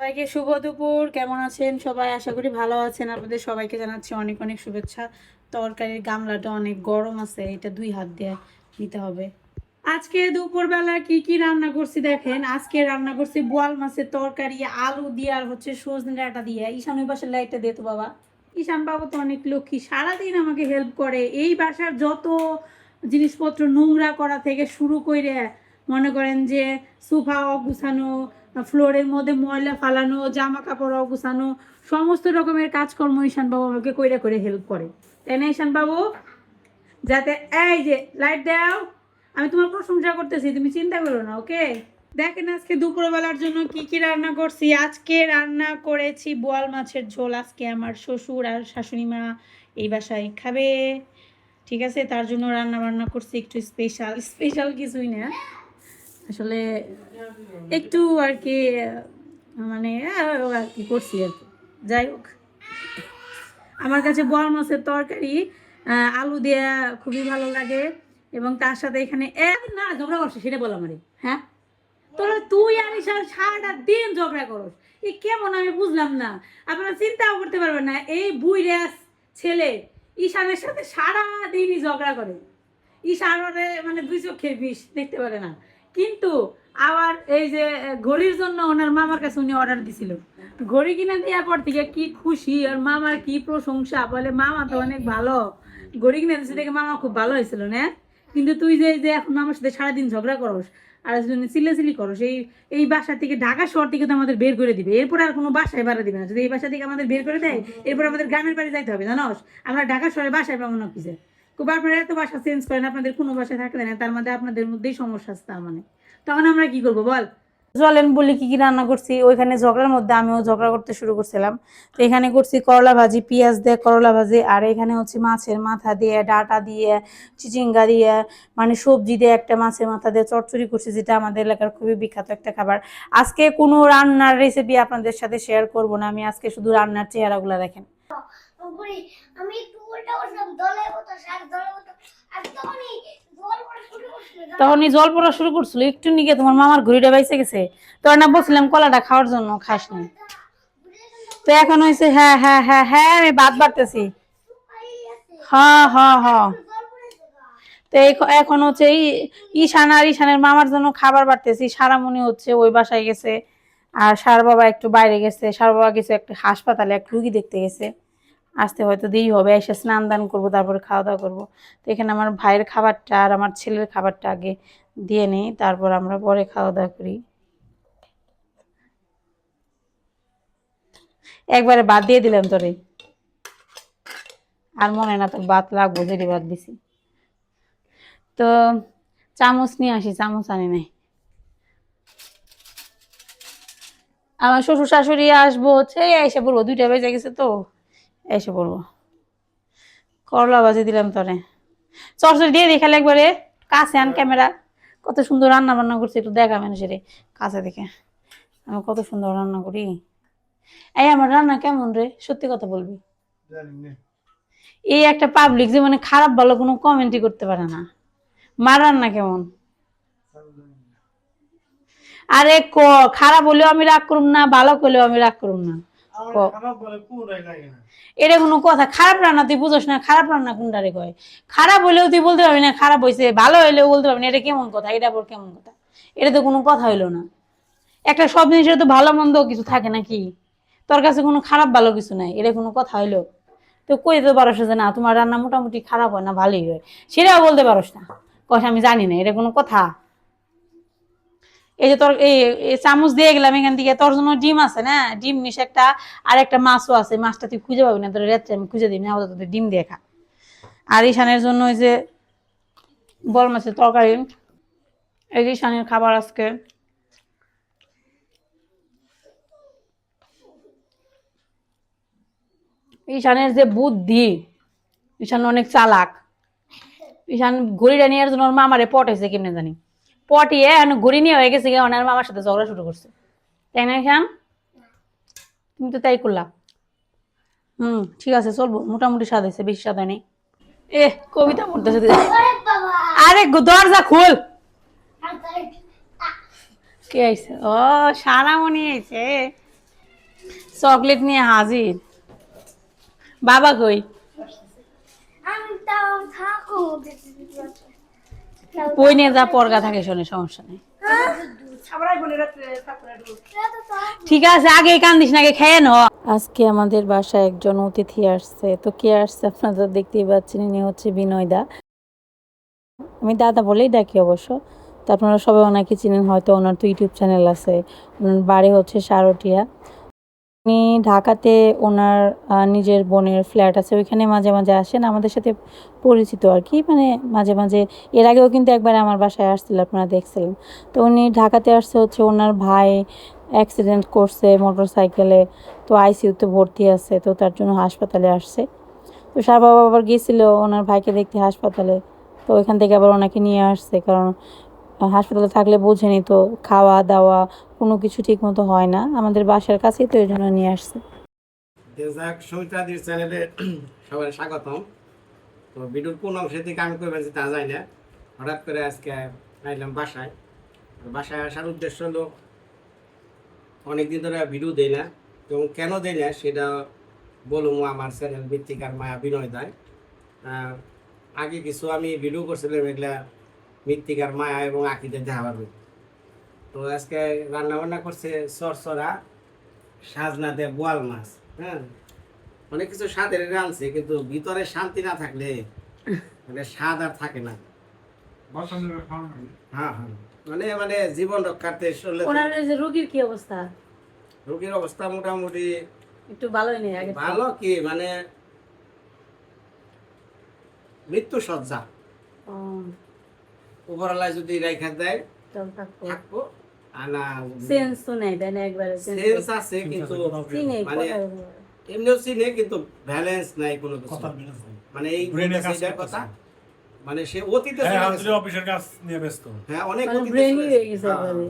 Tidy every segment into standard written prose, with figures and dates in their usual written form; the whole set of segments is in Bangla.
সবাইকে শুভ দুপুর। কেমন আছেন সবাই? আশা করি ভালো আছেন। আপনাদের সবাইকে জানাচ্ছি অনেক অনেক শুভেচ্ছা। তরকারির গামলাটা অনেক গরম আছে, এটা 2 হাত দিয়ে নিতে হবে। আজকে দুপুরবেলা কি কি রান্না করছি দেখেন। আজকে রান্না করছি বোয়াল মাছের তরকারি, আলু দিয়ে আর হচ্ছে সজনে ডাঁটা দিয়ে। ঈশান ওই পাশের লাইটটা দে তো বাবা। ঈশান বাবু তো অনেক লক্ষ্মী, সারাদিন আমাকে হেল্প করে। এই বাসার যত জিনিসপত্র নোংরা করা থেকে শুরু করে মনে করেন যে সোফা অগুছানো, ফ্লোরের মধ্যে ময়লা ফালানো, জামা কাপড় অগুছানো, সমস্ত রকমের কাজকর্ম ঈশান বাবু আমাকে কইরা করে হেল্প করে, তাই না ঈশান বাবু? যাতে এই যে লাইট দাও, আমি তোমার প্রশংসা করতেছি, তুমি চিন্তা করো না, ওকে? দেখেন আজকে দুপুরবেলার জন্য কি কি রান্না করছি। আজকে রান্না করেছি বোয়াল মাছের ঝোল। আজকে আমার শ্বশুর আর শাশুড়ি মা এই বাসায় খাবে, ঠিক আছে? তার জন্য রান্না বান্না করছি একটু স্পেশাল স্পেশাল কিছুই না আসলে, একটু আর কি মানে আর কি করছি আর কি। যাই হোক, আমার কাছে বোয়াল মাছের তরকারি আলু দেয়া খুবই ভালো লাগে। এবং তার সাথে এখানে না ঝগড়া করছে সেটা বল আমারে, হ্যাঁ? তোরা তুই আর ঈশান সারাটা দিন ঝগড়া করস, এ কেমন আমি বুঝলাম না। আপনারা চিন্তাও করতে পারবেন না, এই বুইরা ছেলে ঈশানের সাথে সারাদিনই ঝগড়া করে। ঈশান মানে 2 চোখের বিষ, দেখতে পারে না। কিন্তু আবার এই যে ঘড়ির জন্য ওনার মামার কাছে উনি অর্ডার দিছিল, ঘড়ি কিনে দেওয়ার পর থেকে কি খুশি, আর মামার কি প্রশংসা, বলে মামা তো অনেক ভালো, ঘড়ি কিনে দিচ্ছে দেখে মামা খুব ভালো হয়েছিল না। কিন্তু তুই যে যে এখন মামার সাথে সারাদিন ঝগড়া করস আর চিল্লাচিল্লি করস, এই বাসা থেকে, ঢাকা শহর থেকে তো আমাদের বের করে দিবে, এরপর আর কোনো বাসায় ভাড়া দিবে না। যদি এই বাসা থেকে আমাদের বের করে দেয়, এরপর আমাদের গ্রামের বাড়ি যাইতে হবে, জানোস? আমরা ঢাকা শহরে বাসায় পাবো না কিছু। খুব আপনারা এত বাসা চেঞ্জ করেন, আপনাদের কোনো বাসায় থাকতে দেয় না, তার মধ্যে আপনাদের মধ্যেই সমস্যা আছে। তার মানে তখন আমরা কি করবো বল? চলেন বলি কি কি রান্না করছি। ওইখানে ঝগড়ার মধ্যে আমিও ঝগড়া করতে শুরু করছিলাম। তো এখানে করছি করলা ভাজি, পেঁয়াজ দিয়ে করলা ভাজি, আর এখানে হচ্ছে মাছের মাথা দিয়ে, ডাটা দিয়ে, চিচিঙ্গা দিয়ে, মানে সবজি দিয়ে একটা মাছের মাথা দিয়ে চচ্চড়ি করছি, যেটা আমাদের এলাকার খুবই বিখ্যাত একটা খাবার। আজকে কোনো রান্নার রেসিপি আপনাদের সাথে শেয়ার করব না আমি, আজকে শুধু রান্নার চেহারাগুলো দেখেন। আমি একটু উল্টা করলাম, দলের মতো শাক দলের মতো, আর তখনই জল পড়া শুরু করছিল একটু নিকে তোমার মামার ঘুড়িটা বাইসে গেছে। তো না বলছিলাম কলাটা খাওয়ার জন্য, খাস না। তো এখন হয়েছে হ্যাঁ হ্যাঁ হ্যাঁ হ্যাঁ আমি ভাত বাড়তেছি। হ্যাঁ হ্যাঁ হ্যাঁ। তো এখন হচ্ছে এই ঈশান আর ঈশানের মামার জন্য খাবার বাড়তেছি। সারামণি হচ্ছে ওই বাসায় গেছে, আর সার বাবা একটু বাইরে গেছে। সার বাবা গেছে একটা হাসপাতালে, এক রুগী দেখতে গেছে, আসতে হয়তো দেরি হবে। এসে স্নান দান করবো, তারপরে খাওয়া দাওয়া করবো। তো এখানে আমার ভাইয়ের খাবারটা আর আমার ছেলের খাবারটা আগে দিয়ে নিই, তারপর আমরা পরে খাওয়া দাওয়া করি। একবারে ভাত দিয়ে দিলাম তোরে, আর মনে না তোর ভাত লাগবো, যেটি ভাত দিছি। তো চামচ নিয়ে আসি, চামচ আনি নাই। আমার শ্বশুর শাশুড়ি আসবো হচ্ছে, এসে পড়বো, 2টা বেজে গেছে তো এসে পড়বো। করলা ভাজি দিলাম তোরে, চরচড়ি দিয়ে দেখালে একবারে কাছে আন ক্যামেরা। কত সুন্দর রান্না বান্না করছি, একটু দেখা মানুষের কাছে দেখে আমি কত সুন্দর রান্না করি। এই আমার রান্না কেমন রে, সত্যি কথা বলবি? এই একটা পাবলিক যে মানে খারাপ ভালো কোনো কমেন্টই করতে পারে না। মা রান্না কেমন? আরে খারাপ হলেও আমি রাগ করুম না, ভালো করলেও আমি রাগ করুম না। এটা কোনো কথা? খারাপ রান্না তুই বুঝোস না, খারাপ রান্না কোনটারে কয়? খারাপ হলেও তুই বলতে পারবি না খারাপ হয়েছে, ভালো হইলেও বলতে পারবি না, এটা কেমন কথা? এটা আবার কেমন কথা? এটা তো কোনো কথা হইলো না। একটা সব জিনিসের তো ভালো মন্দ কিছু থাকে নাকি? তোর কাছে কোনো খারাপ ভালো কিছু নাই, এটা কোনো কথা হইলো? তো কই তো পারস যে না তোমার রান্না মোটামুটি খারাপ হয় না, ভালোই হয়, সেটাও বলতে পারস না। কথা আমি জানি না, এটা কোনো কথা? এই যে তোর এই চামচ দিয়ে গেলাম এখান থেকে, তোর জন্য ডিম আছে না, ডিম মিশ একটা, আর একটা মাছও আছে, মাছটা তুই খুঁজে পাবি না, তোর রাত্রে আমি খুঁজে দিই না, তোদের ডিম দিয়ে খা। আর ঈশানের জন্য ওই যে বল মাছের তরকারি, এই যে ঈশানের খাবার আজকে। ঈশানের যে বুদ্ধি, ঈশান অনেক চালাক। ঈশান ঘড়িটা নেওয়ার জন্য ওর মামারে পটাইছে কেমনে জানি, পটিয়ে ঘড়ি নিয়ে হয়ে গেছে, ওনার মামার সাথে ঝগড়া শুরু করছে, তাই না ঈশান? তুমি তো তাই করলা। ঠিক আছে চলবো, মোটামুটি স্বাদ হয়েছে, বেশি স্বাদ হয়নি। এ কবিতা পড়তেছে। আরে দরজা খোল। কে আইছে? ও সারামণি আইছে। চকলেট নিয়ে হাজির। বাবা কই? বই নিয়ে যা পড়গা থাকে, শোনে, সমস্যা নেই। ঠিক আছে, আগে কান্দিস না, আগে খেয়ে নো। আজকে আমাদের বাসায় একজন অতিথি আসছে, তো কে আসছে আপনারা দেখতেই পাচ্ছেন, ইনি হচ্ছে বিনয় দা। আমি দাদা বলেই ডাকি অবশ্য। তো আপনারা সবাই ওনাকে চিনেন হয়তো, ওনার তো ইউটিউব চ্যানেল আছে। ওনার বাড়ি হচ্ছে সারটিয়া। উনি ঢাকাতে ওনার নিজের বোনের ফ্ল্যাট আছে, ওইখানে মাঝে মাঝে আসেন, আমাদের সাথে পরিচিত আর কি, মানে মাঝে মাঝে। এর আগেও কিন্তু একবার আমার বাসায় আসছিল, আপনারা দেখছিলেন। তো উনি ঢাকাতে আসছে হচ্ছে, ওনার ভাই অ্যাক্সিডেন্ট করছে মোটর সাইকেলে, তো আইসিইউতে ভর্তি আছে, তো তার জন্য হাসপাতালে আসছে। তো সার বাবা আবার গিয়েছিল ওনার ভাইকে দেখতে হাসপাতালে, তো ওইখান থেকে আবার ওনাকে নিয়ে আসছে, কারণ হাসপাতালে থাকলে বোঝেনি তো, খাওয়া দাওয়া কোনো কিছু ঠিক মতো হয় না, আমাদের বাসার কাছেই, তো এই জন্য নিয়ে আসছে। সবিতাদির চ্যানেলে সবাই স্বাগতম। তো ভিডিওর কোন অংশ থেকে আমি করবেন তা যায় না, হঠাৎ করে আজকে আইলাম বাসায়। বাসায় আসার উদ্দেশ্য হলো, অনেকদিন ধরে ভিডিও দেই না, এবং কেন দেই না সেটা বলুন আমার চ্যানেল মৃত্তিকার মায়া বিনয় দায়। আগে কিছু আমি ভিডিও করছিলাম, এগুলা মৃত্তিকার মায়া এবং আঁকিতে দেখা পারবে। তো আজকে রান্না বান্না করছে চরচরা, সাজনা দিয়ে বোয়াল মাছ। হ্যাঁ, অনেক কিছু স্বাদের রাঁধছে, কিন্তু ভিতরে শান্তি না থাকলে মানে স্বাদ আর থাকে না। হ্যাঁ হ্যাঁ, মানে মানে জীবন রক্ষার্থে ওনার এই যে রোগীর কি অবস্থা? রোগীর অবস্থা মোটামুটি একটু ভালোই নেই আগে। ভালো, কি মানে মৃত্যু সজ্জা। উপরওয়ালায় যদি রেখা দেয় থাকবো, আর না সেন্স তো নেই, তাই না? একবারে সেন্স আছে কিন্তু মানে এমনিও চিনে, কিন্তু ব্যালেন্স নাই কোনো কিছু, মানে এই কথা, মানে সে অতীতে অফিসের কাজ নিয়ে ব্যস্ত। হ্যাঁ, অনেক ব্রেনই হয়ে গেছে একবারে।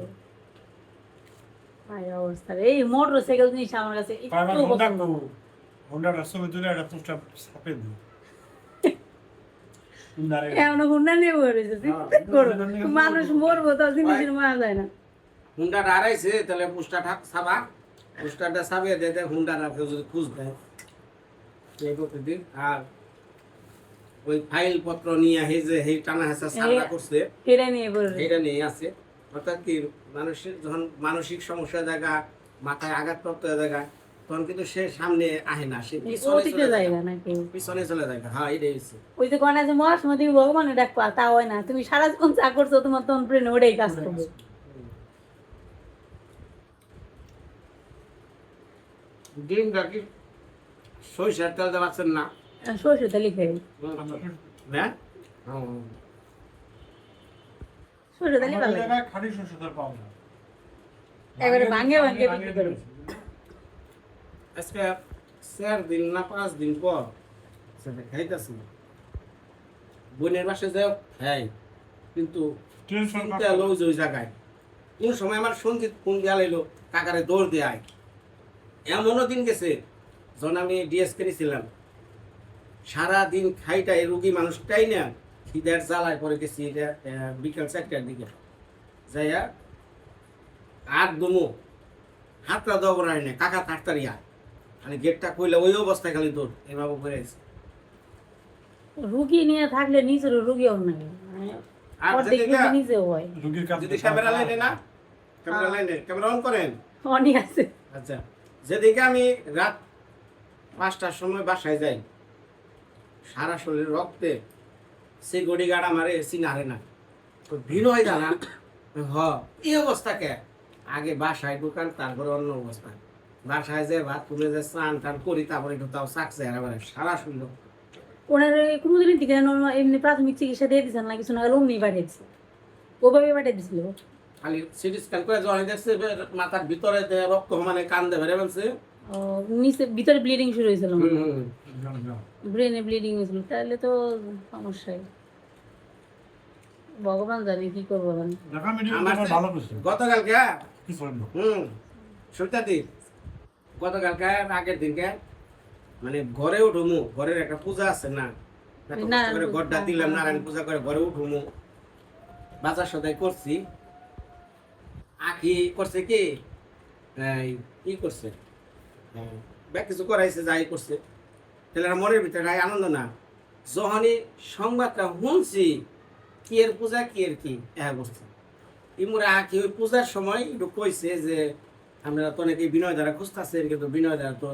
ভাই অবস্থা, এই মোটরসাইকেল জিনিস আমার কাছে একটু পছন্দ না। হোন্ডাটা ছবি তুলে একটা পোস্টার ছাপে দিই। এমন হুন্ডা নিয়ে বসে রয়েছে, মানুষ মরবো তো জিনিসের মারা যায় না। হুন্ডা দাঁড়াইছে, তাহলে পুষ্টাটা ছাবা, পুষ্টাটা ছাবিয়ে দিয়ে দেয়, হুন্ডা না কেউ যদি খুঁজ দেয় এই প্রতিদিন। আর ওই ফাইল পত্র নিয়ে এই টানা হেঁচা সারটা করছে, এটা নিয়ে বসে, এটা নিয়ে আছে। অর্থাৎ কি, মানুষের যখন মানসিক সমস্যা জায়গা, মাথায় আঘাতপ্রাপ্ত জায়গা, তখন কিন্তু সে সামনে আহে না, সে অতীতে জায়গা নাকি পিছনে চলে যায়। হ্যাঁ, এটাই হচ্ছে। ওই যে কোন আছে মরার সময় তুমি ভগবানের ডাকবা, তা হয় না। তুমি সারা জীবন চা করছো, তোমার তখন ব্রেন ওটাই কাজ করবে। ডিম কি সরিষার তেল দেওয়া পাচ্ছেন না? সরষে তেল খাই, হ্যাঁ, সরষে তেলই ভালো লাগে। খাঁটি সরষের তেল পাওয়া যায়। এবারে ভাঙে ভাঙে বিক্রি করে। আজকে 4 দিন না 5 দিন পর সেটা খাইতেছি। বোনের বাসে যাও, হ্যাঁ, কিন্তু চিন্তা হলো ওই জায়গায় কোন সময় আমার সঙ্গীত ফোন দেওয়া এলো, কাকারে দৌড় দেয়। এমনও দিন গেছে যখন আমি ডিএসকে নিয়েছিলাম, সারাদিন খাইটাই রুগী মানুষটাই না, খিদের জ্বালায় পরে গেছি। বিকেল 4টার দিকে যাইয়া আর দুমো হাতটা দবর হয় না, কাকা তাড়তাড়িয়া খালি গেটটা কইলে ওই অবস্থায় খালি দৌড় এভাবে করে আছে। রুগী নিয়ে থাকলে নিজেরও রুগী হয় না, আর অর্ধেক রুগী নিজেও হয়। যদি ক্যামেরা লাইনে না, ক্যামেরা লাইনে ক্যামেরা অন করেন। অনেক আছে। আচ্ছা, যেদিকে আমি রাত 5টার সময় বাসায় যাই, সারা শরীর রক্তে সে গড়ি গাড়া মারে, চিনারে না, তো ভিড় হয় জানা। এই অবস্থা কে? আগে বাসায় ঢুকান, তারপরে অন্য অবস্থা। বাসায় যে ভাত তুলে যে স্নান টান করি, তারপরে একটু তাও চাকছে সারা শরীর। ওনার কোনোদিনই থেকে এমনি প্রাথমিক চিকিৎসা দিয়ে দিচ্ছেন না, কিছু না হলে অমনি পাঠিয়েছে, ওভাবে পাঠিয়ে দিছিল। খালি সিটি স্ক্যান করে যখন দেখছে মাথার ভিতরে রক্ত মানে কান্দে ভরে ফেলছে, নিচে ভিতরে ব্লিডিং শুরু হয়েছিল, ব্রেনে ব্লিডিং হয়েছিল, তাহলে তো সমস্যাই। ভগবান জানে কি করবো। গতকালকে সুলতাদি, গতকালকে আগের দিনকে মানে ঘরে উঠুমু, ঘরের একটা পূজা আছে না, ঘরটা দিলাম নারায়ণ পূজা করে ঘরে উঠুমু, বাজার সদাই করছি। আখি করছে কি, কি করছে ব্যাগ কিছু করাইছে যাই করছে তাহলে আর মনের ভিতরে রায় আনন্দ না যখনই সংবাদটা শুনছি কি এর পূজা কি এর কি বসছে ইমুরা কি ওই পূজার সময় একটু কইছে যে আমরা তো অনেকে বিনয় দ্বারা খুঁজতেছেন কিন্তু বিনয় দ্বারা তো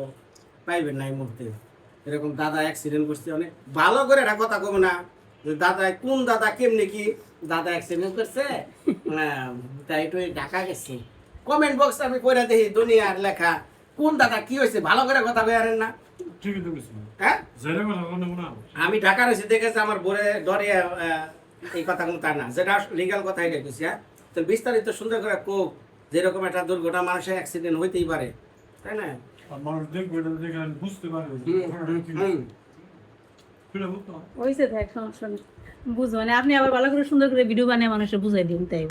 পাইবেন না এই মুহূর্তে এরকম দাদা অ্যাক্সিডেন্ট করছে অনেক ভালো করে একটা কথা কব না যে দাদা কোন দাদা কেমনি কি দাদা অ্যাক্সিডেন্ট করছে তাই একটু ঢাকা গেছে কমেন্ট বক্স আমি পড়ে দেখি দুনিয়ার লেখা কোন দাদা কি হয়েছে ভালো করে কথা বেয়ারেন না ঠিকই তো কিছু হ্যাঁ জেলে কথা কোনো না আমি ঢাকা রয়েছে দেখেছি আমার বরে ডরে এই কথা কোনো তা না যেটা লিগাল কথা এটা কইছি হ্যাঁ তো বিস্তারিত সুন্দর করে কোক যেরকম একটা দুর্ঘটনা মানুষের অ্যাক্সিডেন্ট হইতেই পারে তাই না আর মানুষ দেখবে এটা দেখে বুঝতে পারবে ফিরে বুঝতে হবে। হয়েছে দেখ সমস্যা নেই বুঝবো মানে আপনি আবার ভালো করে সুন্দর করে ভিডিও বানিয়ে মানুষের বুঝাই দিন তাই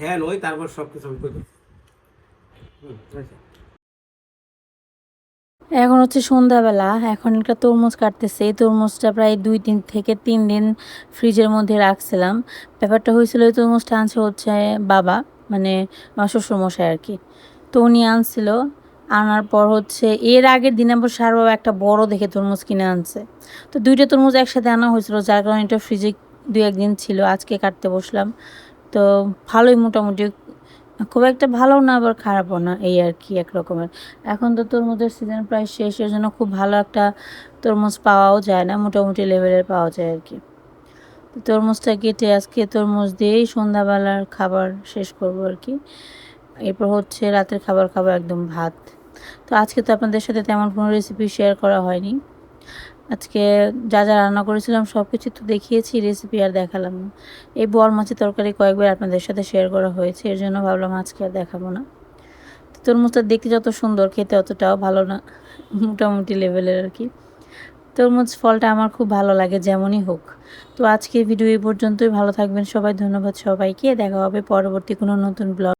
হ্যাঁ ওই তারপর সব কিছু আমি করি এখন হচ্ছে সন্ধ্যাবেলা এখন একটা তরমুজ কাটতেছে এই তরমুজটা প্রায় 2 থেকে 3 দিন ফ্রিজের মধ্যে রাখছিলাম ব্যাপারটা হয়েছিল এই তরমুজটা আনছে হচ্ছে বাবা মানে আমার শ্বশুরমশাই আর কি তো উনি আনছিল আনার পর হচ্ছে এর আগের দিন আবার সার বাবা একটা বড় দেখে তরমুজ কিনে আনছে তো 2টা তরমুজ একসাথে আনা হয়েছিল যার কারণে এটা ফ্রিজে 2-1 দিন ছিল আজকে কাটতে বসলাম তো ভালোই মোটামুটি খুব একটা ভালো না আবার খারাপও না এই আর কি এক রকমের এখন তো তরমুজের সিজন প্রায় শেষ এর জন্য খুব ভালো একটা তরমুজ পাওয়াও যায় না মোটামুটি লেভেলের পাওয়া যায় আর কি তো তরমুজটা কেটে আজকে তরমুজ দিয়েই সন্ধ্যাবেলার খাবার শেষ করবো আর কি এরপর হচ্ছে রাতের খাবার খাবো একদম ভাত তো আজকে তো আপনাদের সাথে তেমন কোনো রেসিপি শেয়ার করা হয়নি আজকে যা যা রান্না করেছিলাম সব কিছু তো দেখিয়েছি রেসিপি আর দেখালাম না এই বোয়াল মাছের তরকারি কয়েকবার আপনাদের সাথে শেয়ার করা হয়েছে এর জন্য ভাবলাম আজকে আর দেখাবো না তো তরমুজটা দেখতে যত সুন্দর খেতে অতটাও ভালো না মোটামুটি লেভেলের আর কি তরমুজ ফলটা আমার খুব ভালো লাগে যেমনই হোক তো আজকে ভিডিও এই পর্যন্তই ভালো থাকবেন সবাই ধন্যবাদ সবাইকে দেখা হবে পরবর্তী কোনো নতুন ব্লগ